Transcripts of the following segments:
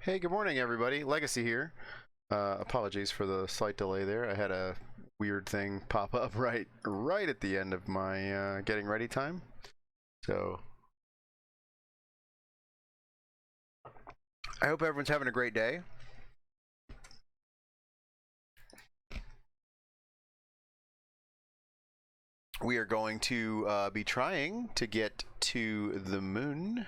Hey, good morning, everybody. Legacy here. Apologies for the slight delay there. I had a weird thing pop up right at the end of my getting ready time. So I hope everyone's having a great day. We are going to be trying to get to the moon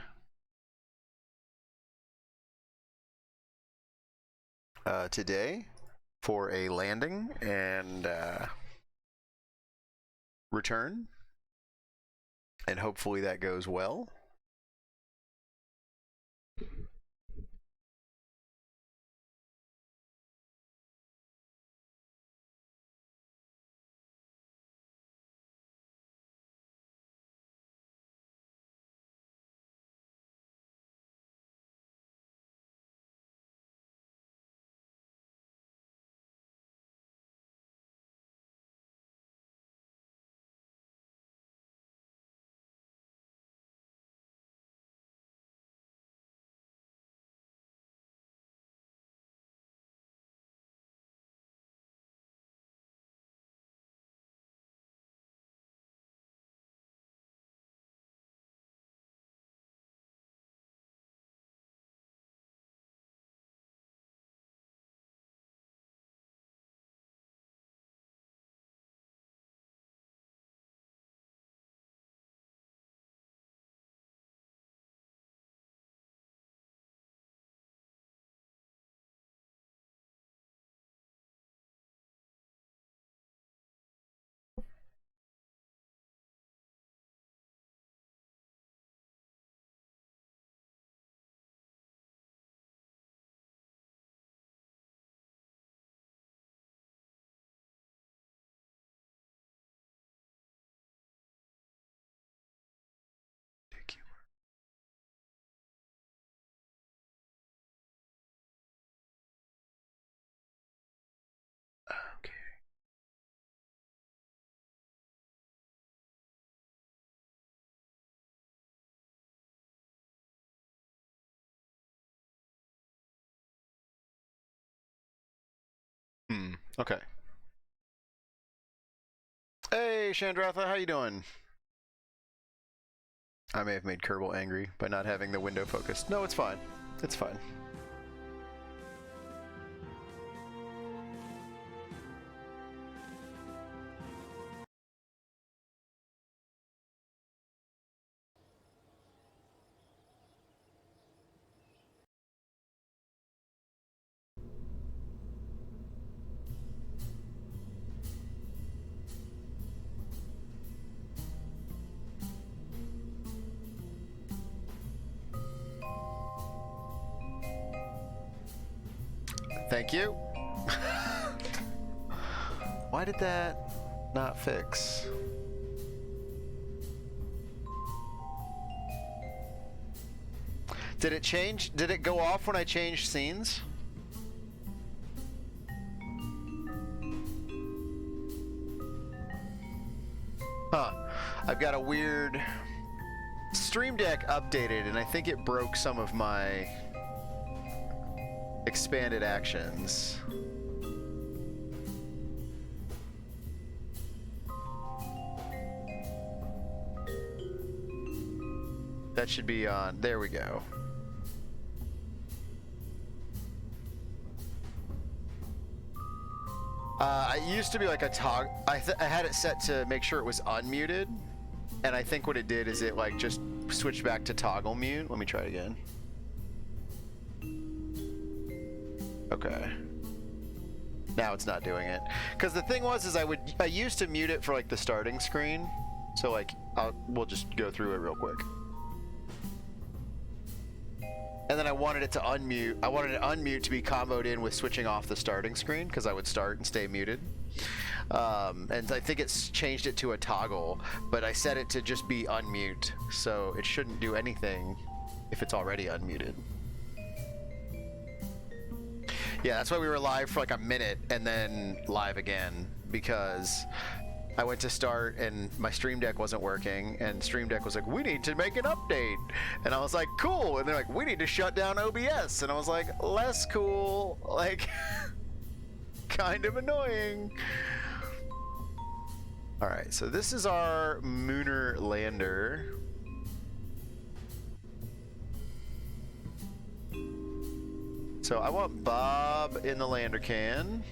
today for a landing and return, and hopefully that goes well. Okay. Okay. Hey, Chandratha, how you doing? I may have made Kerbal angry by not having the window focused. No, it's fine. It's fine. Thank you. Why did that not fix? Did it change? Did it go off when I changed scenes? Huh. I've got a weird Stream Deck updated, and I think it broke some of my expanded actions. That should be on. There we go. It used to be like a toggle. I had it set to make sure it was unmuted, and I think what it did is it like just switched back to toggle mute. Let me try it again. Okay. Now it's not doing it. Because the thing was, is I used to mute it for like the starting screen. So like, we'll just go through it real quick. And then I wanted it to unmute. I wanted it unmute to be comboed in with switching off the starting screen, because I would start and stay muted. And I think it's changed it to a toggle, but I set it to just be unmute, so it shouldn't do anything if it's already unmuted. Yeah, that's why we were live for like a minute and then live again, because I went to start and my Stream Deck wasn't working, and Stream Deck was like, we need to make an update. And I was like, cool. And they're like, we need to shut down OBS. And I was like, less cool. Like, kind of annoying. All right, so this is our Mooner lander. So I want Bob in the lander can.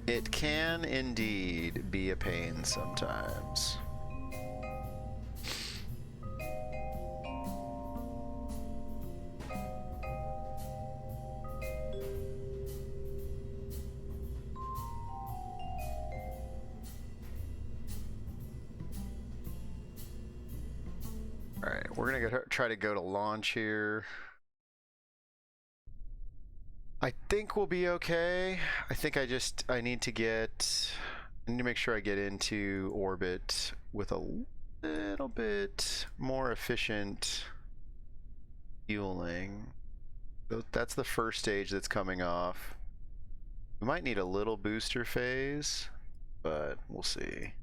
It can indeed be a pain sometimes. All right, we're gonna try to go to launch here. I think we'll be okay. I think I need to make sure I get into orbit with a little bit more efficient fueling. That's the first stage that's coming off. We might need a little booster phase, but we'll see.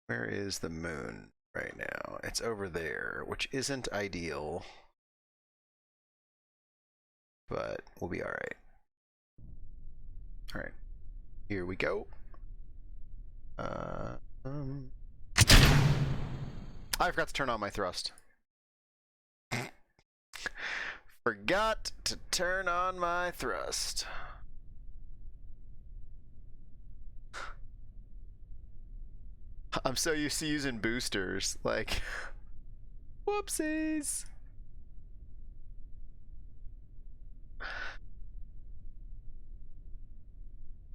Where is the moon right now? It's over there, which isn't ideal, but we'll be all right. All right, here we go. I forgot to turn on my thrust. Forgot to turn on my thrust. I'm so used to using boosters, like, whoopsies.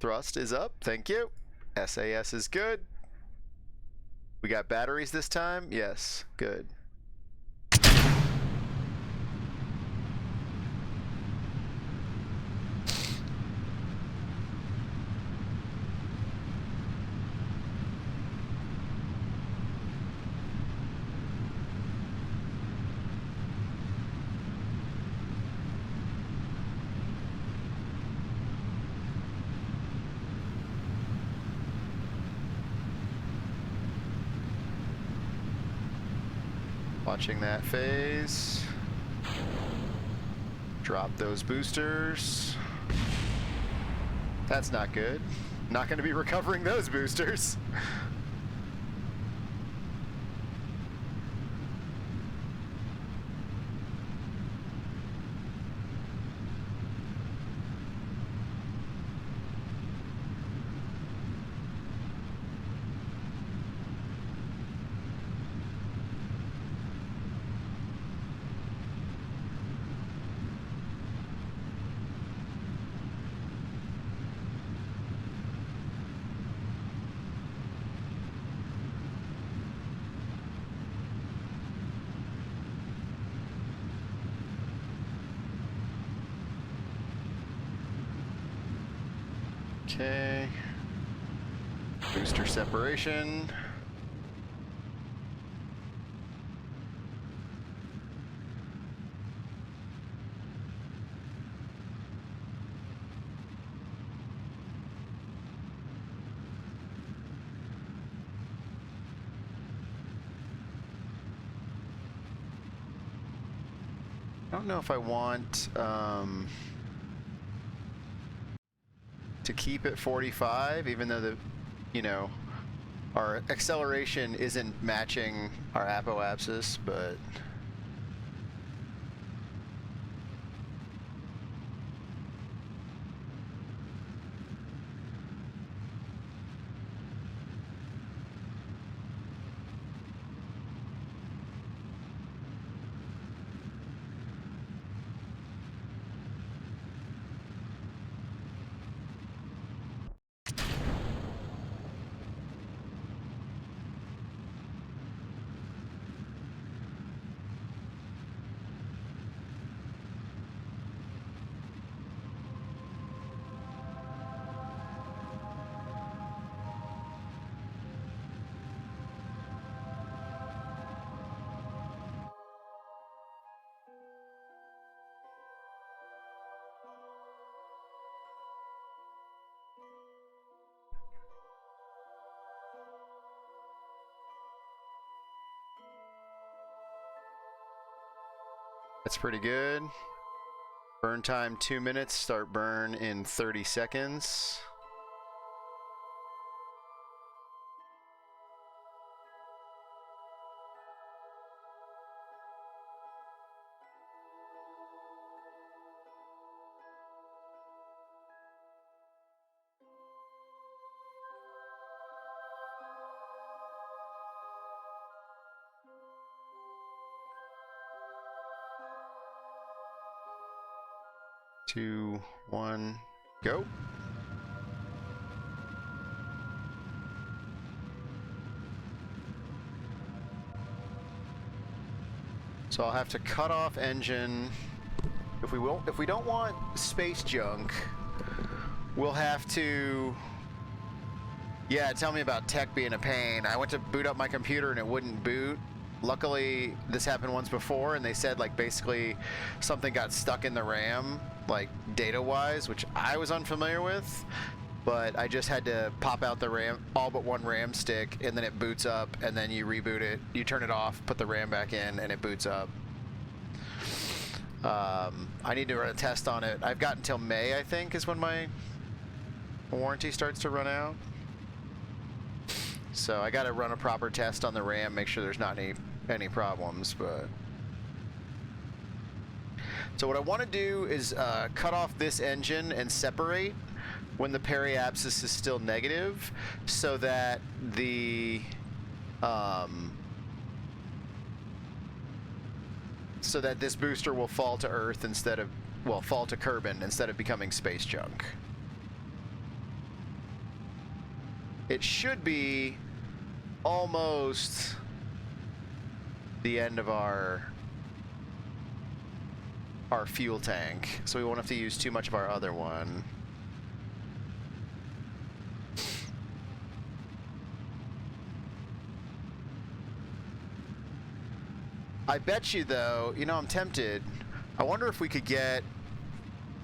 Thrust is up, thank you. SAS is good. We got batteries this time? Yes, good. Watching that phase. Drop those boosters. That's not good. Not going to be recovering those boosters. Okay. Booster separation. I don't know if I want to keep it 45, even though our acceleration isn't matching our apoapsis, but That's pretty good. Burn time 2 minutes. Start burn in 30 seconds. Two, one, go. So I'll have to cut off engine. If we don't want space junk, we'll have to. Yeah, tell me about tech being a pain. I went to boot up my computer and it wouldn't boot. Luckily, this happened once before, and they said like basically something got stuck in the RAM, like data-wise, which I was unfamiliar with. But I just had to pop out the RAM, all but one RAM stick, and then it boots up, and then you reboot it. You turn it off, put the RAM back in, and it boots up. I need to run a test on it. I've got until May, I think, is when my warranty starts to run out. So I got to run a proper test on the RAM, make sure there's not any problems. But so what I want to do is cut off this engine and separate when the periapsis is still negative, so that the so that this booster will fall to Earth instead of, well, fall to Kerbin instead of becoming space junk. It should be almost the end of our fuel tank, so we won't have to use too much of our other one. I bet you, though, you know, I'm tempted. I wonder if we could get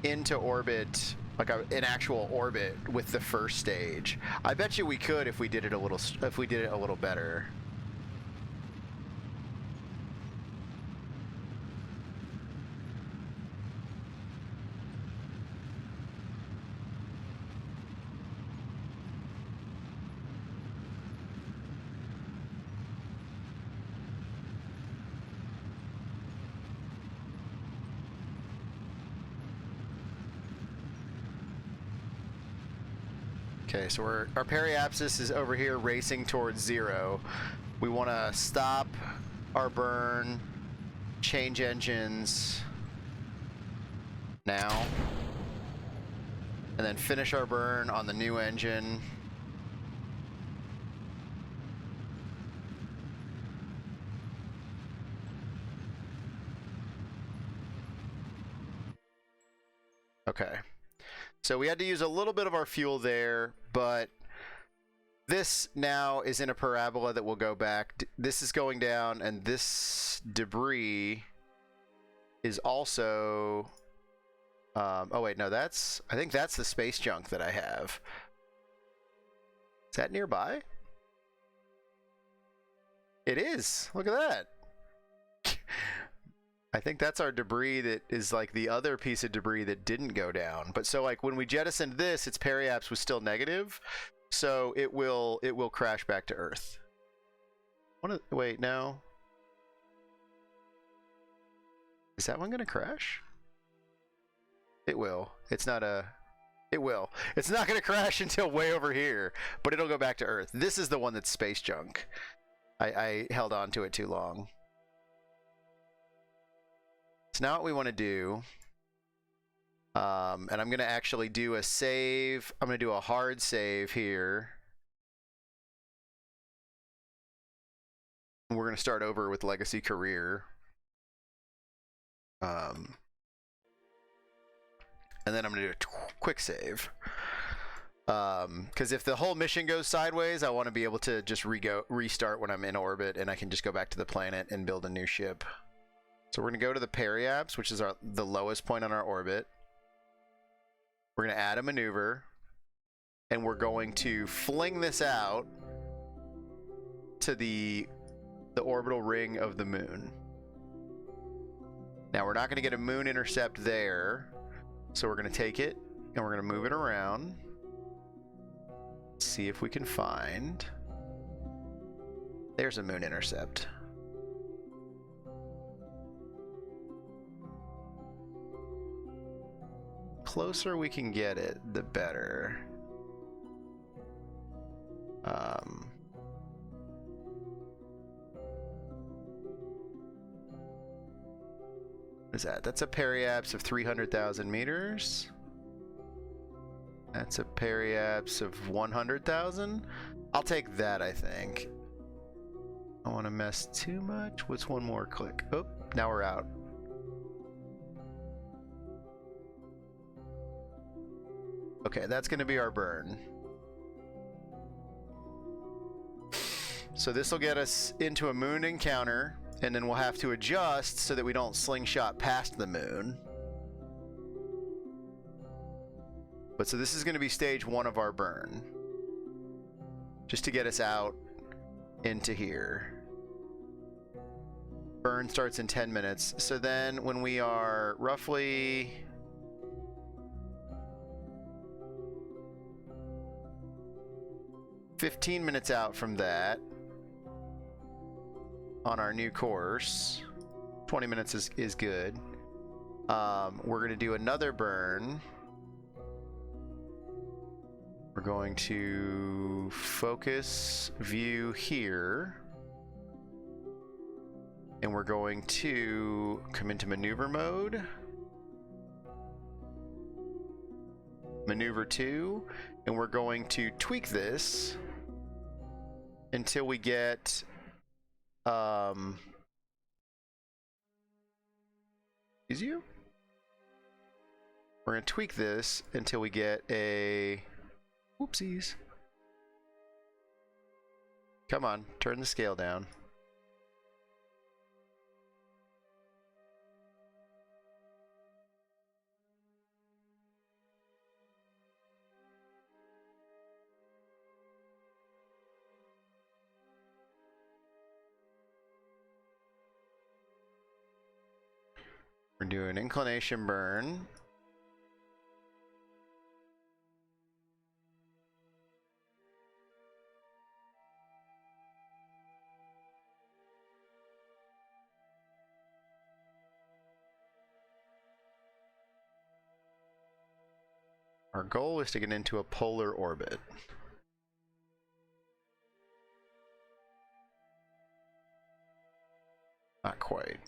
into orbit, like an actual orbit with the first stage. I bet you we could if we did it a little better. Okay, so our periapsis is over here racing towards 0. We want to stop our burn, change engines now, and then finish our burn on the new engine. Okay. So we had to use a little bit of our fuel there, but this now is in a parabola that will go back. This is going down, and this debris is also... oh wait, no, I think that's the space junk that I have. Is that nearby? It is. Look at that. I think that's our debris that is like the other piece of debris that didn't go down. But so like when we jettisoned this, its periaps was still negative, so it will crash back to Earth. Wait, no. Is that one gonna crash? It will. It's not a... It will. It's not gonna crash until way over here, but it'll go back to Earth. This is the one that's space junk. I held on to it too long. So now what we want to do, and I'm going to actually do a save. I'm going to do a hard save here. We're going to start over with Legacy Career. And then I'm going to do a quick save. Because if the whole mission goes sideways, I want to be able to just restart when I'm in orbit, and I can just go back to the planet and build a new ship. So we're going to go to the periaps, which is the lowest point on our orbit. We're going to add a maneuver, and we're going to fling this out to the orbital ring of the moon. Now we're not going to get a moon intercept there, so we're going to take it and we're going to move it around. See if we can find. There's a moon intercept. Closer we can get it, the better. What is that? That's a periapse of 300,000 meters. That's a periapse of 100,000. I'll take that, I think. I don't want to mess too much. What's one more click? Oh, now we're out. Okay, that's going to be our burn. So this will get us into a moon encounter, and then we'll have to adjust so that we don't slingshot past the moon. But so this is going to be stage 1 of our burn. Just to get us out into here. Burn starts in 10 minutes. So then when we are roughly... ...15 minutes out from that, on our new course, 20 minutes is good. We're going to do another burn. We're going to focus view here. And we're going to come into maneuver mode. Maneuver 2. And we're going to tweak this until we get excuse you? We're going to tweak this until we get a... Whoopsies. Come on, turn the scale down. We're doing inclination burn. Our goal is to get into a polar orbit. Not quite.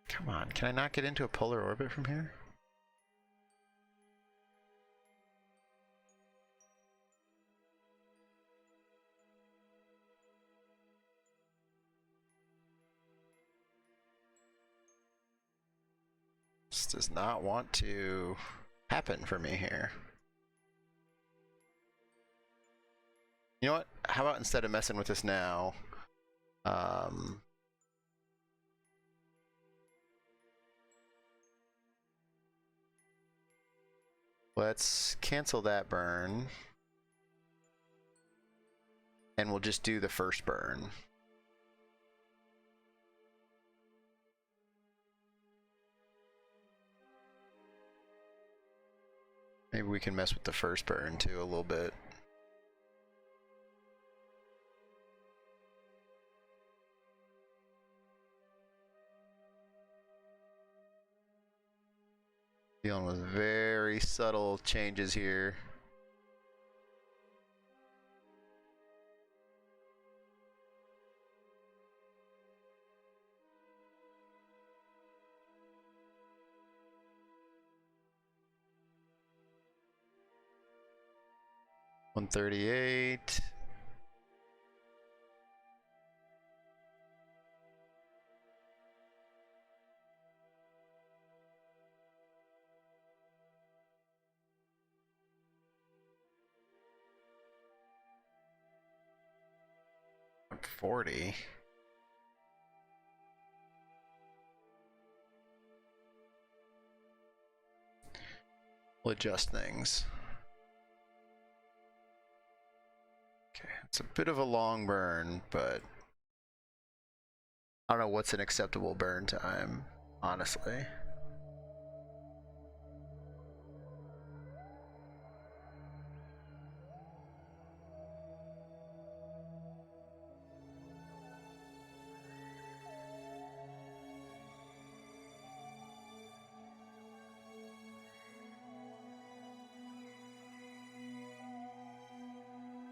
Come on, can I not get into a polar orbit from here? This does not want to happen for me here. You know what? How about instead of messing with this now, let's cancel that burn. And we'll just do the first burn. Maybe we can mess with the first burn too a little bit. Dealing with very subtle changes here. $138. 40. We'll adjust things. Okay, it's a bit of a long burn, but I don't know what's an acceptable burn time, honestly.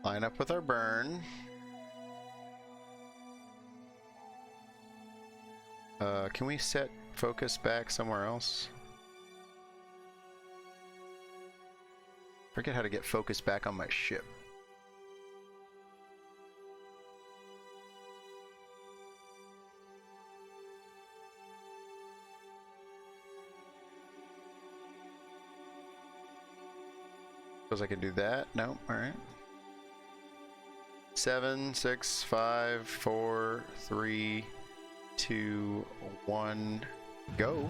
Line up with our burn. Can we set focus back somewhere else? Forget how to get focus back on my ship. Suppose I can do that? No, alright. 7, 6, 5, 4, 3, 2, 1, go.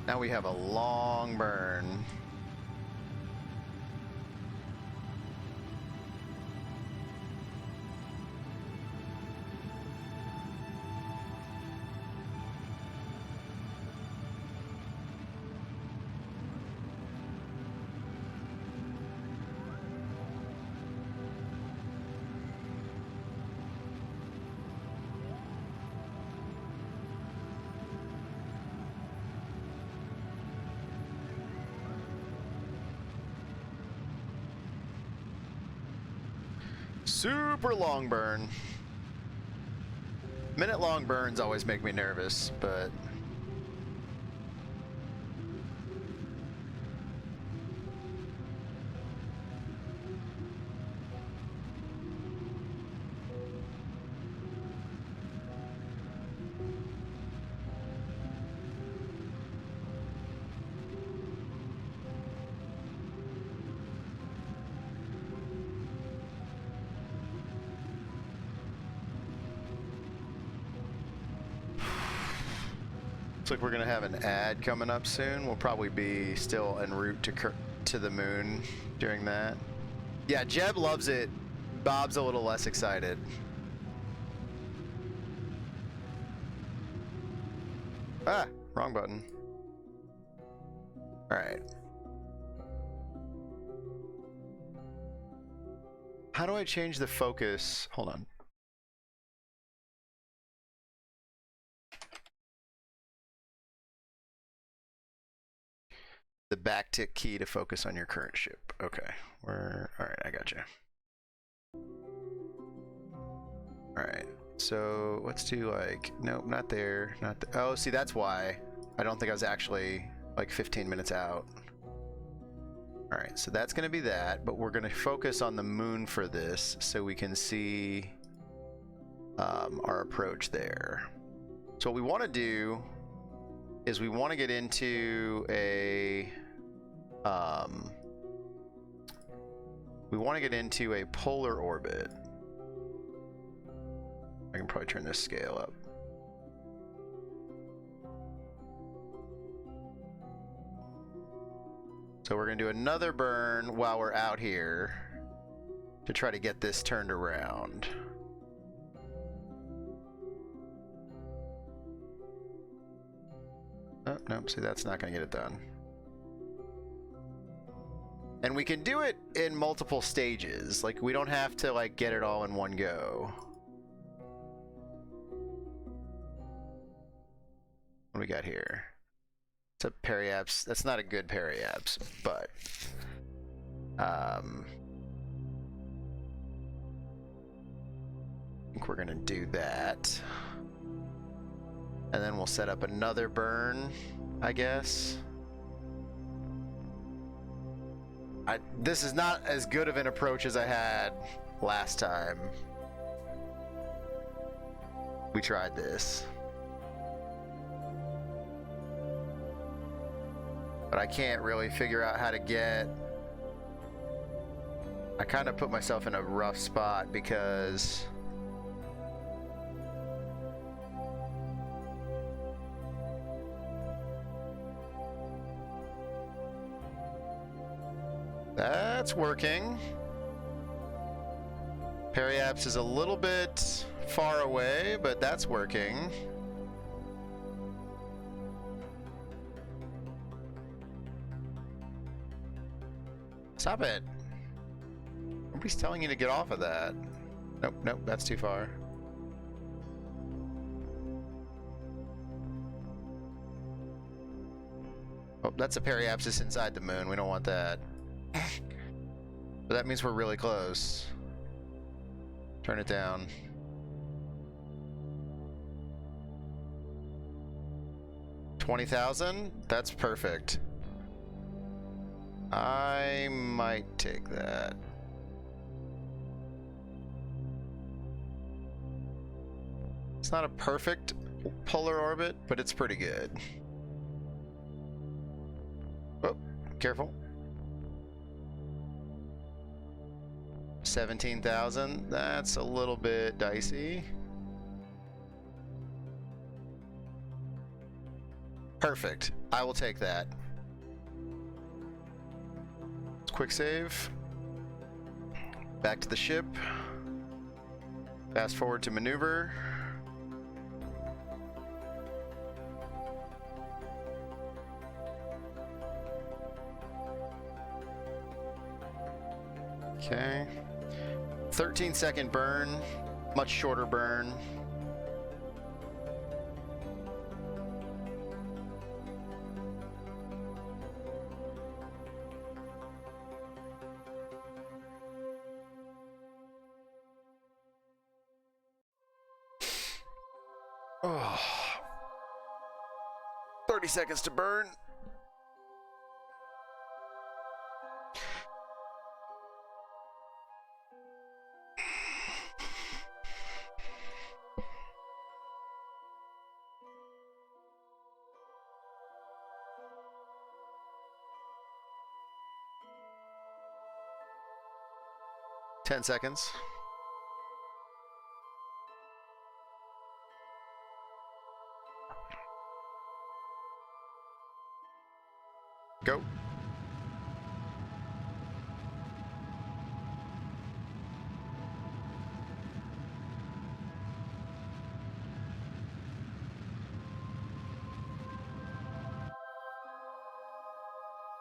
Now we have a long burn. Super long burn. Minute long burns always make me nervous, but looks like we're gonna have an ad coming up soon. We'll probably be still en route to the moon during that. Yeah, Jeb loves it. Bob's a little less excited. Ah, wrong button. All right. How do I change the focus? Hold on. The backtick key to focus on your current ship. Okay, all right, I got you. All right, so let's do like, nope, not there, oh, see, that's why. I don't think I was actually like 15 minutes out. All right, so that's gonna be that, but we're gonna focus on the moon for this so we can see our approach there. So what we wanna do is we wanna get into a polar orbit. I can probably turn this scale up. So we're gonna do another burn while we're out here to try to get this turned around. Oh, no, see, that's not gonna get it done. And we can do it in multiple stages. Like, we don't have to like get it all in one go. What do we got here? It's a periapse. That's not a good periapse, but I think we're gonna do that. And then we'll set up another burn, I guess. This is not as good of an approach as I had last time we tried this. But I can't really figure out how to get I kind of put myself in a rough spot because that's working. Periaps is a little bit far away, but that's working. Stop it. Nobody's telling you to get off of that. Nope, nope, that's too far. Oh, that's a periapsis inside the moon. We don't want that. But that means we're really close. Turn it down. $20,000? That's perfect. I might take that. It's not a perfect polar orbit, but it's pretty good. Oh, careful. 17,000, that's a little bit dicey. Perfect, I will take that. Quick save. Back to the ship. Fast forward to maneuver. Okay. 13-second burn, much shorter burn. Oh. 30 seconds to burn. Ten seconds. Go.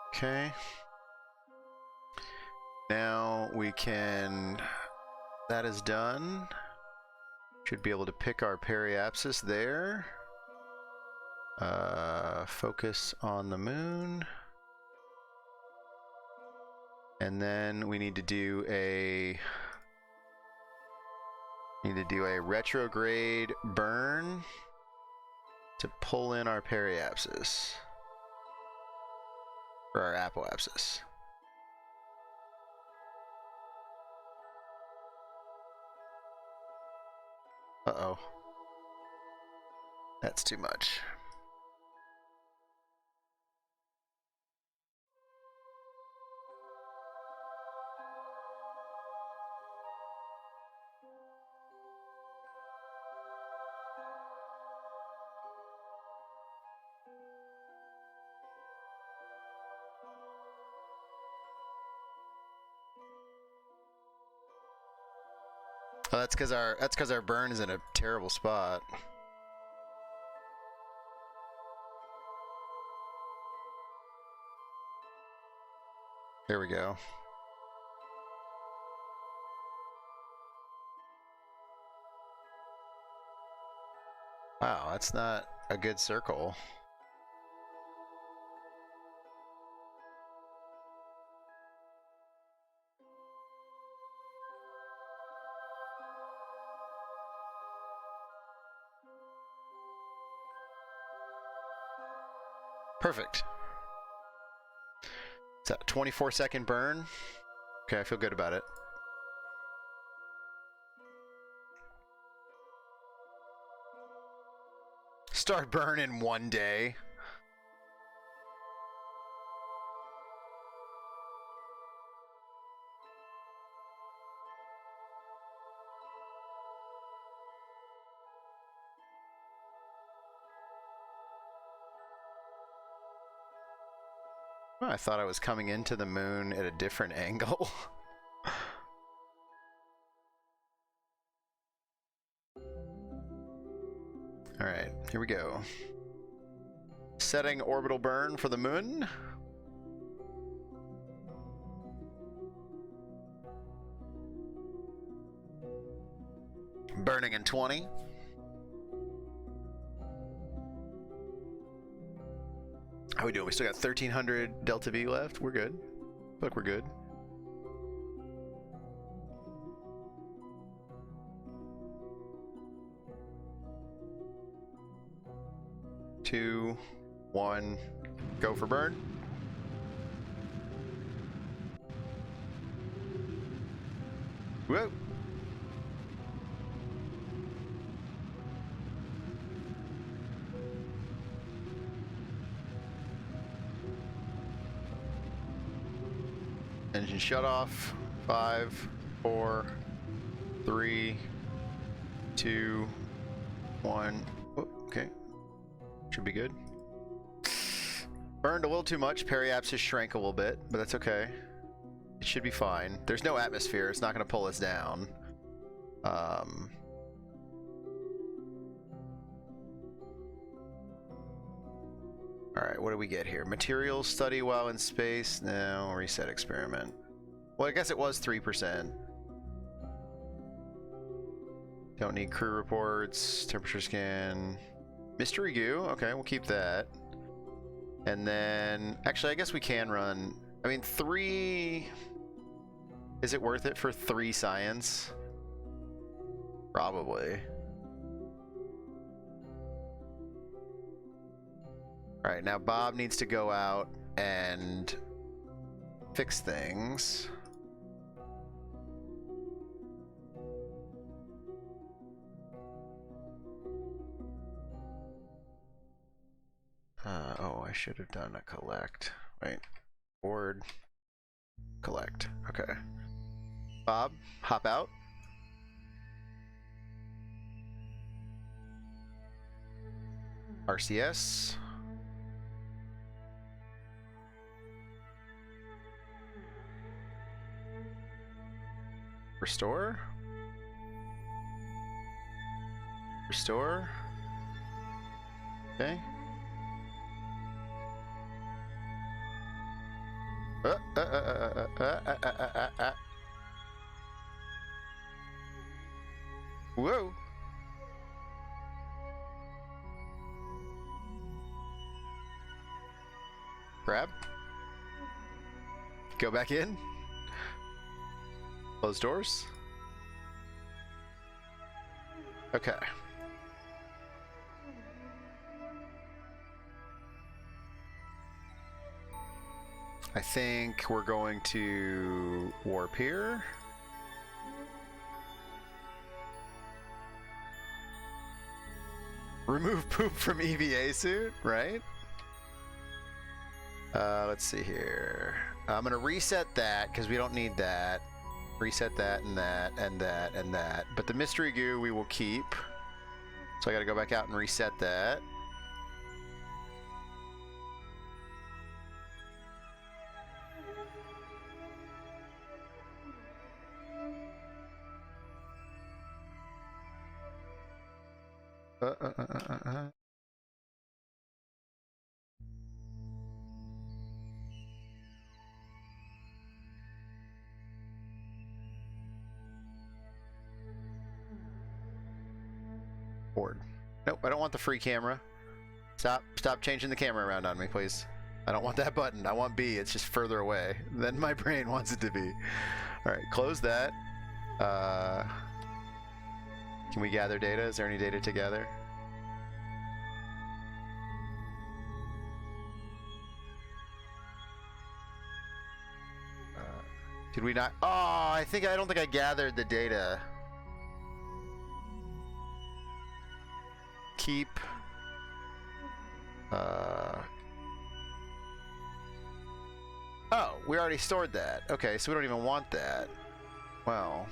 Okay. Now we can, that is done. Should be able to pick our periapsis there. Focus on the moon. And then we need to do a retrograde burn to pull in our periapsis. Or our apoapsis. Uh-oh. That's too much. Oh, that's because our burn is in a terrible spot. There we go. Wow, that's not a good circle. Perfect. It's a 24-second burn. Okay, I feel good about it. Start burn in 1 day. I thought I was coming into the moon at a different angle. Alright, here we go. Setting orbital burn for the moon. Burning in 20. How we doing? We still got 1,300 Delta V left. We're good. Look, we're good. Two, one, go for burn. Whoa. Engine shut off. 5, 4, 3, 2, 1. Oh, okay. Should be good. Burned a little too much. Periapsis shrank a little bit, but that's okay. It should be fine. There's no atmosphere. It's not going to pull us down. Alright, what do we get here? Materials study while in space? No, reset experiment. Well, I guess it was 3%. Don't need crew reports, temperature scan. Mystery goo, okay, we'll keep that. And then, actually, I guess we can run, I mean, 3, is it worth it for 3 science? Probably. All right, now Bob needs to go out and fix things. Oh, I should have done a collect. Wait, board, collect. Okay. Bob, hop out. RCS. Restore. Restore. Okay. Whoa. Grab. Go back in. Close doors. Okay. I think we're going to warp here. Remove poop from EVA suit, right? Let's see here. I'm gonna reset that because we don't need that. Reset that and that and that and that. But the mystery goo we will keep. So I gotta go back out and reset that. Board. Nope, I don't want the free camera. Stop changing the camera around on me, please. I don't want that button. I want B. It's just further away than my brain wants it to be. All right, close that. Can we gather data? Is there any data to gather? Did we not? Oh, I don't think I gathered the data. Keep. Oh, we already stored that. Okay, so we don't even want that. Well.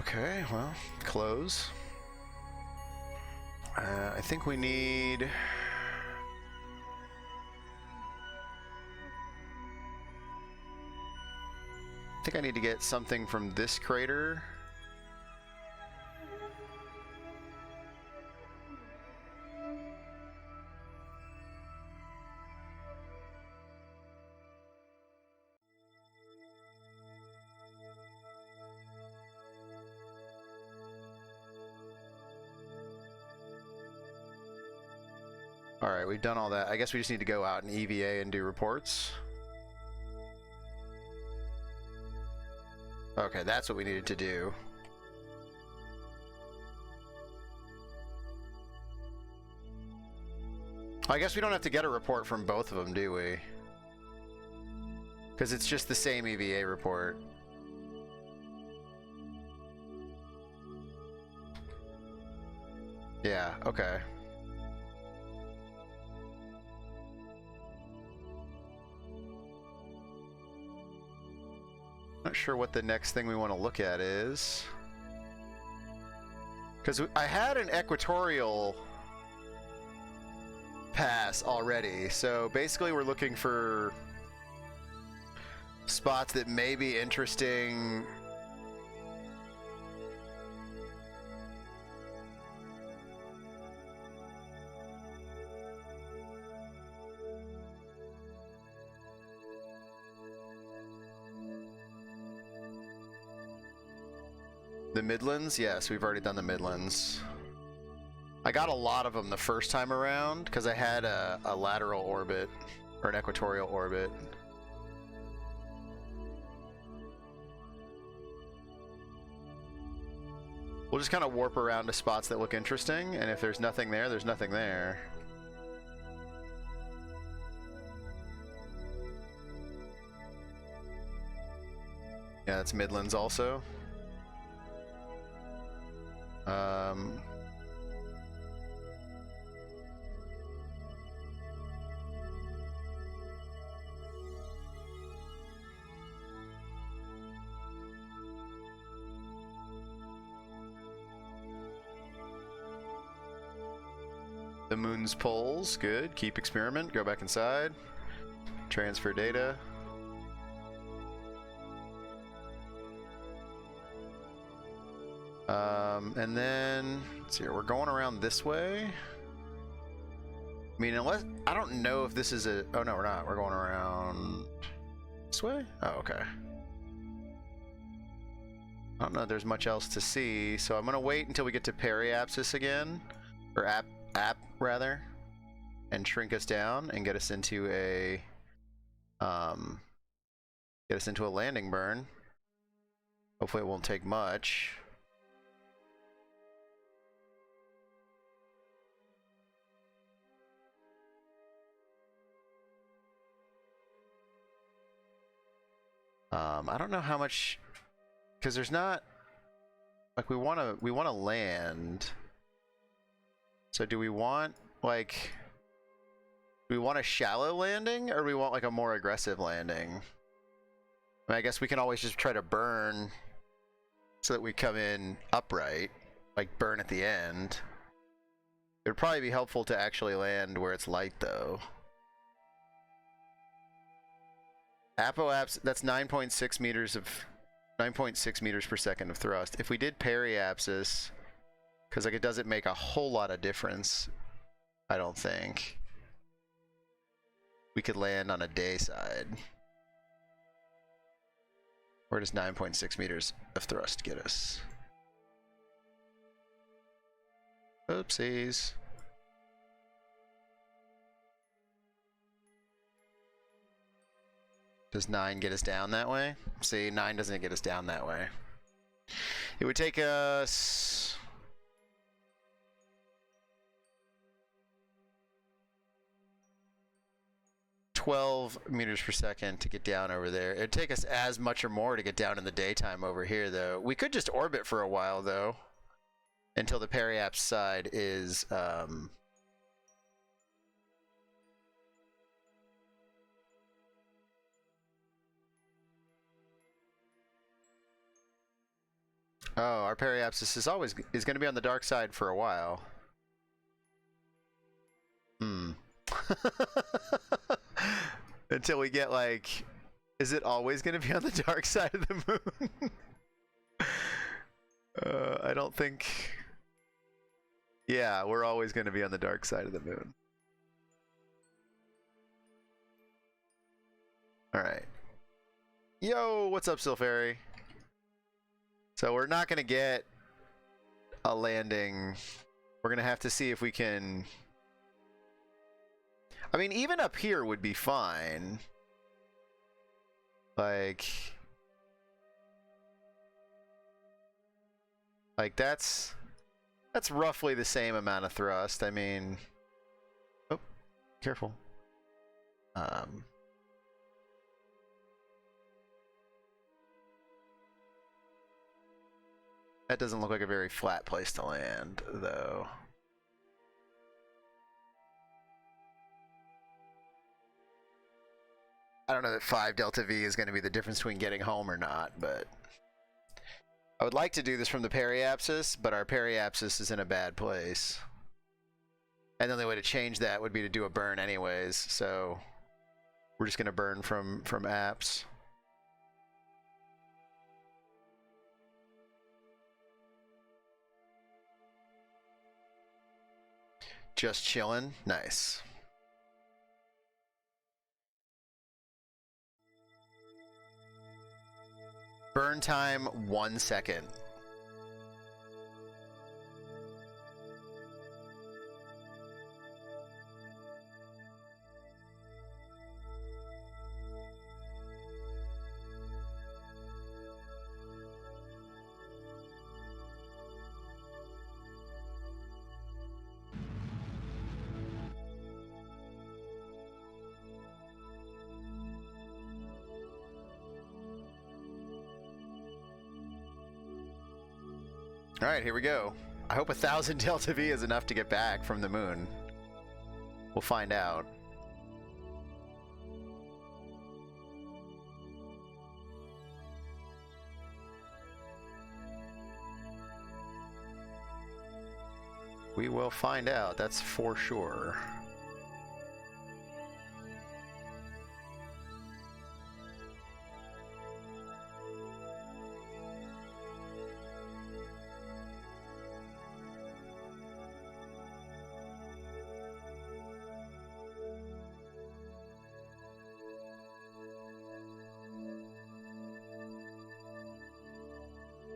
Okay, well, close. I think we need... I think I need to get something from this crater. Alright, we've done all that. I guess we just need to go out and EVA and do reports. Okay, that's what we needed to do. I guess we don't have to get a report from both of them, do we? Because it's just the same EVA report. Yeah, okay. Not sure what the next thing we want to look at is. Because I had an equatorial pass already, so basically we're looking for spots that may be interesting. The Midlands? Yes, we've already done the Midlands. I got a lot of them the first time around because I had a lateral orbit or an equatorial orbit. We'll just kind of warp around to spots that look interesting, and if there's nothing there, there's nothing there. Yeah, that's Midlands also. The moon's poles, good. Keep experiment, go back inside. Transfer data. And then, let's see here, we're going around this way. I mean, unless, I don't know if this is a, oh no, we're not. We're going around this way? Oh, okay. I don't know if there's much else to see, so I'm gonna wait until we get to periapsis again, or app rather, and shrink us down and get us into a, landing burn. Hopefully it won't take much. I don't know how much, because there's not, like, we want to land. So do we want, like, do we want a shallow landing, or do we want, like, a more aggressive landing? I mean, I guess we can always just try to burn so that we come in upright, like burn at the end. It would probably be helpful to actually land where it's light, though. Apoaps, that's 9.6 meters per second of thrust. If we did periapsis, because like it doesn't make a whole lot of difference, I don't think. We could land on a day side. Where does 9.6 meters of thrust get us? Oopsies. Does 9 get us down that way? See, 9 doesn't get us down that way. It would take us... ...12 meters per second to get down over there. It'd take us as much or more to get down in the daytime over here, though. We could just orbit for a while, though, until the periaps side is... Oh, our periapsis is going to be on the dark side for a while. Hmm. Until we get like, is it always going to be on the dark side of the moon? I don't think. Yeah, we're always going to be on the dark side of the moon. All right. Yo, what's up, Silfairy? So we're not going to get a landing. We're going to have to see if we can. I mean, even up here would be fine. Like that's roughly the same amount of thrust. I mean, oh, careful. That doesn't look like a very flat place to land, though. I don't know that 5 delta V is going to be the difference between getting home or not, but I would like to do this from the periapsis, but our periapsis is in a bad place. And the only way to change that would be to do a burn anyways, so we're just going to burn from apps. Just chilling. Nice. Burn time 1 second. All right, here we go. I hope 1,000 delta V is enough to get back from the moon. We'll find out. We will find out, that's for sure.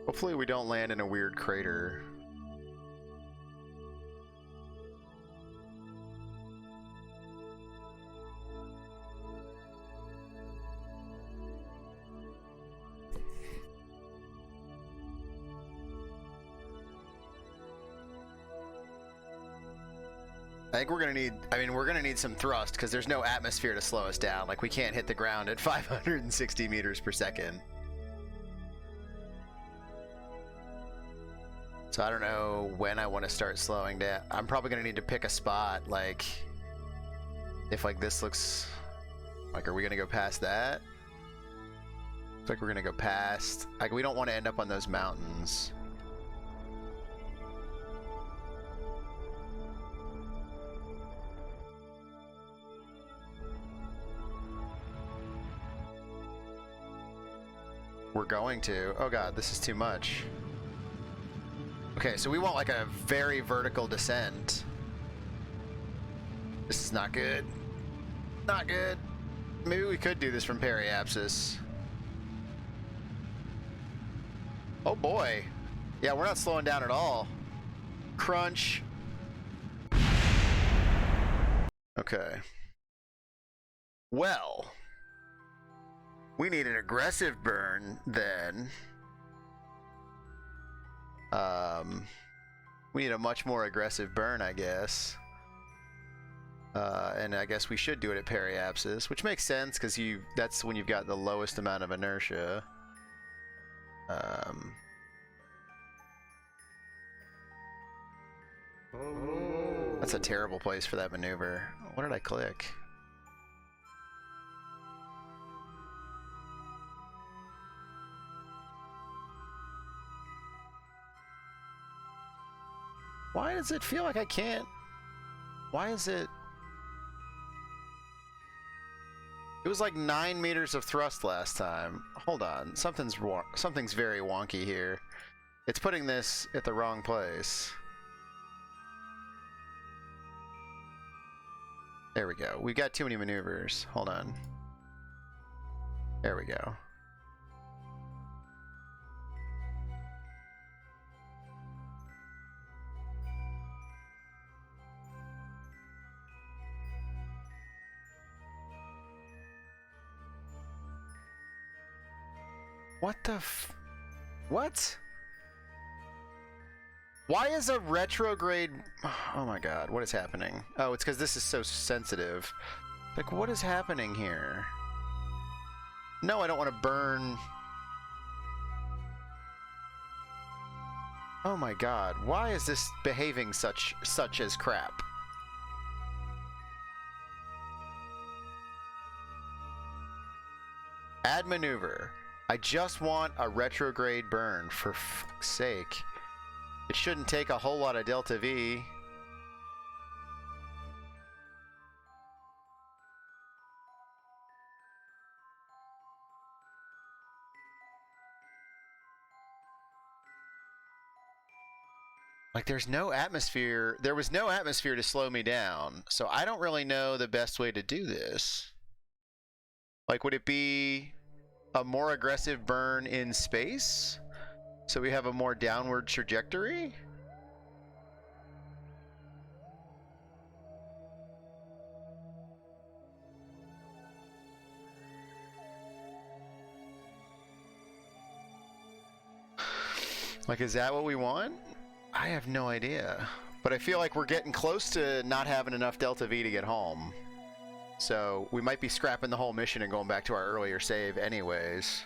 Hopefully we don't land in a weird crater. I think we're gonna need, we're gonna need some thrust because there's no atmosphere to slow us down. Like, we can't hit the ground at 560 meters per second. So I don't know when I want to start slowing down. I'm probably gonna need to pick a spot, like, if like this looks, like, are we gonna go past that? Looks like we're gonna go past, like, we don't want to end up on those mountains. We're going to. Oh god, this is too much. Okay, so we want like a very vertical descent. This is not good. Not good. Maybe we could do this from periapsis. Oh boy. Yeah, we're not slowing down at all. Crunch. Okay. Well, we need an aggressive burn then. We need a much more aggressive burn, I guess. And I guess we should do it at periapsis, which makes sense because that's when you've got the lowest amount of inertia. That's a terrible place for that maneuver. What did I click? does it feel like I can't? Why is it? It was like 9 meters of thrust last time. Hold on, something's very wonky here. It's putting this at the wrong place. There we go. We've got too many maneuvers. Hold on. There we go. What the what? Why is a retrograde... Oh my god, what is happening? Oh, it's because this is so sensitive. Like, what is happening here? No, I don't want to burn... Oh my god, why is this behaving such as crap? Add maneuver. I just want a retrograde burn, for fuck's sake. It shouldn't take a whole lot of delta V. Like, there's no atmosphere. There was no atmosphere to slow me down. So I don't really know the best way to do this. Like, would it be a more aggressive burn in space? So we have a more downward trajectory? Like, is that what we want? I have no idea. But I feel like we're getting close to not having enough delta V to get home. So we might be scrapping the whole mission and going back to our earlier save anyways.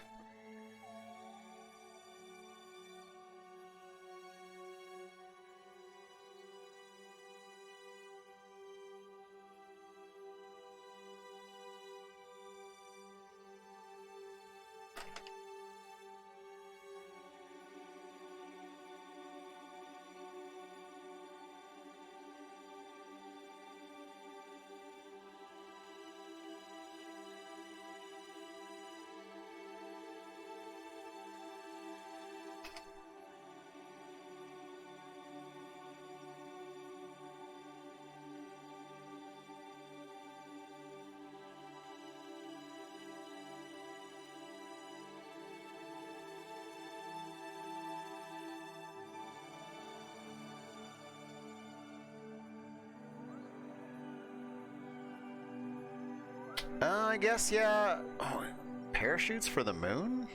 I guess, yeah. Oh, parachutes for the moon?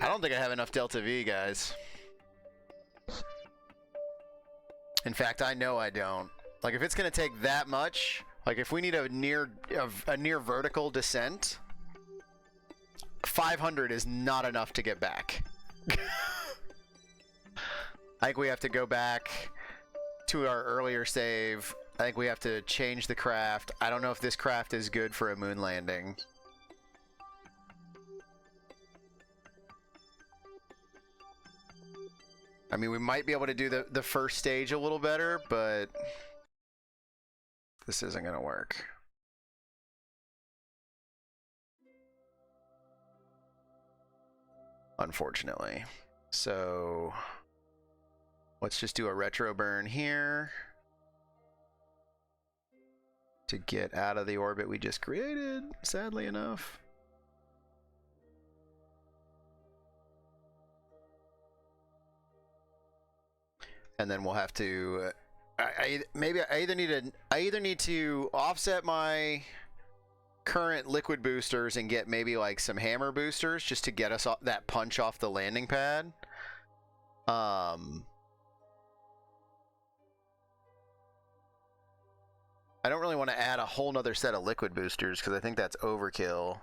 I don't think I have enough delta V, guys. In fact, I know I don't. Like, if it's gonna take that much, like if we need a near vertical descent, 500 is not enough to get back. I think we have to go back to our earlier save. I think we have to change the craft. I don't know if this craft is good for a moon landing. I mean, we might be able to do the first stage a little better, but this isn't going to work. Unfortunately. So let's just do a retro burn here to get out of the orbit we just created, sadly enough. And then we'll have to I either need to offset my current liquid boosters and get maybe like some hammer boosters just to get us that punch off the landing pad. I don't really want to add a whole nother set of liquid boosters because I think that's overkill.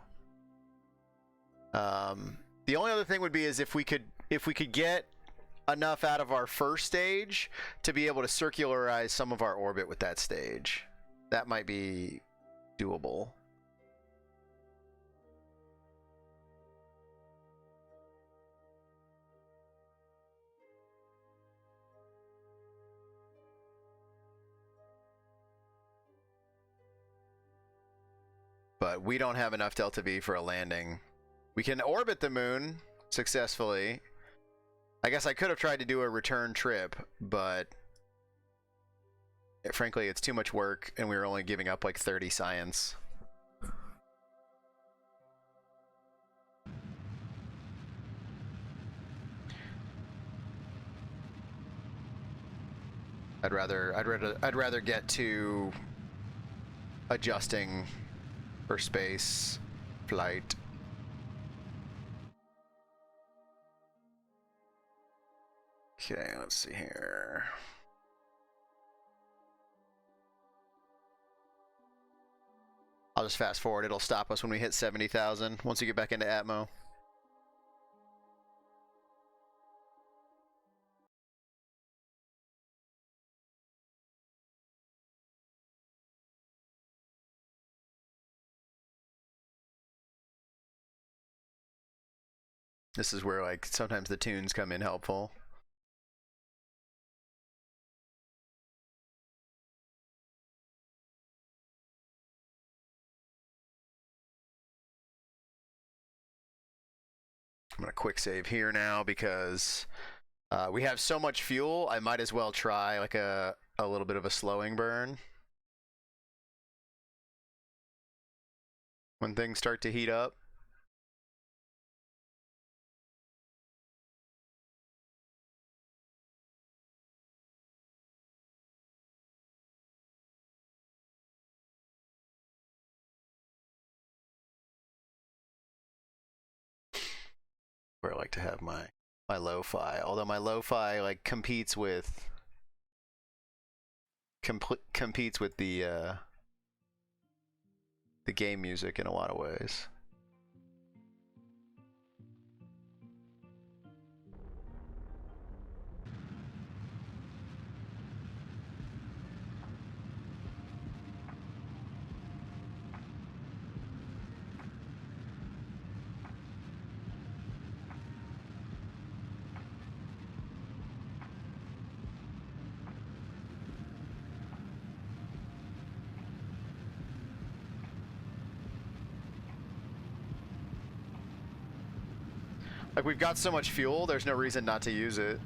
The only other thing would be is if we could get enough out of our first stage to be able to circularize some of our orbit with that stage. That might be doable. But we don't have enough delta V for a landing. We can orbit the moon successfully. I guess I could have tried to do a return trip, but frankly, it's too much work, and we were only giving up like 30 science. I'd rather get to adjusting for space flight. Okay, let's see here. I'll just fast forward. It'll stop us when we hit 70,000 once we get back into Atmo. This is where like sometimes the tunes come in helpful. I'm gonna quick save here now because we have so much fuel. I might as well try like a little bit of a slowing burn when things start to heat up. Where I like to have my lo-fi, although my lo-fi like competes with the game music in a lot of ways. Like, we've got so much fuel, there's no reason not to use it.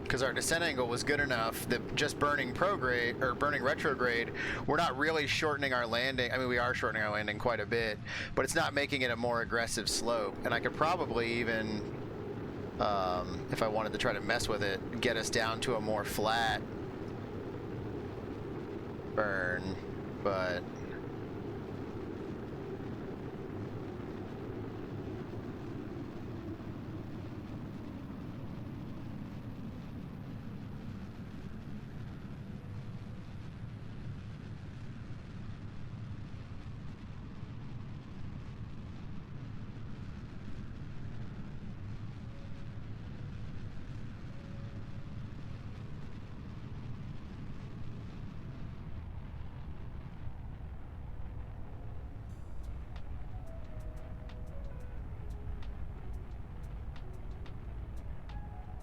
Because our descent angle was good enough that just burning prograde or burning retrograde, we're not really shortening our landing. I mean, we are shortening our landing quite a bit, but it's not making it a more aggressive slope. And I could probably even, if I wanted to try to mess with it, get us down to a more flat burn, but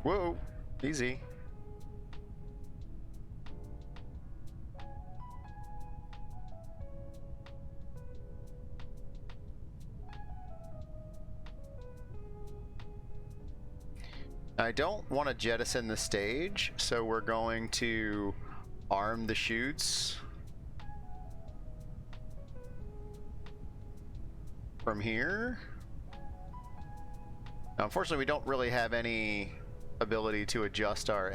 Whoa, easy. I don't want to jettison the stage, so we're going to arm the chutes from here. Now, unfortunately, we don't really have any ability to adjust our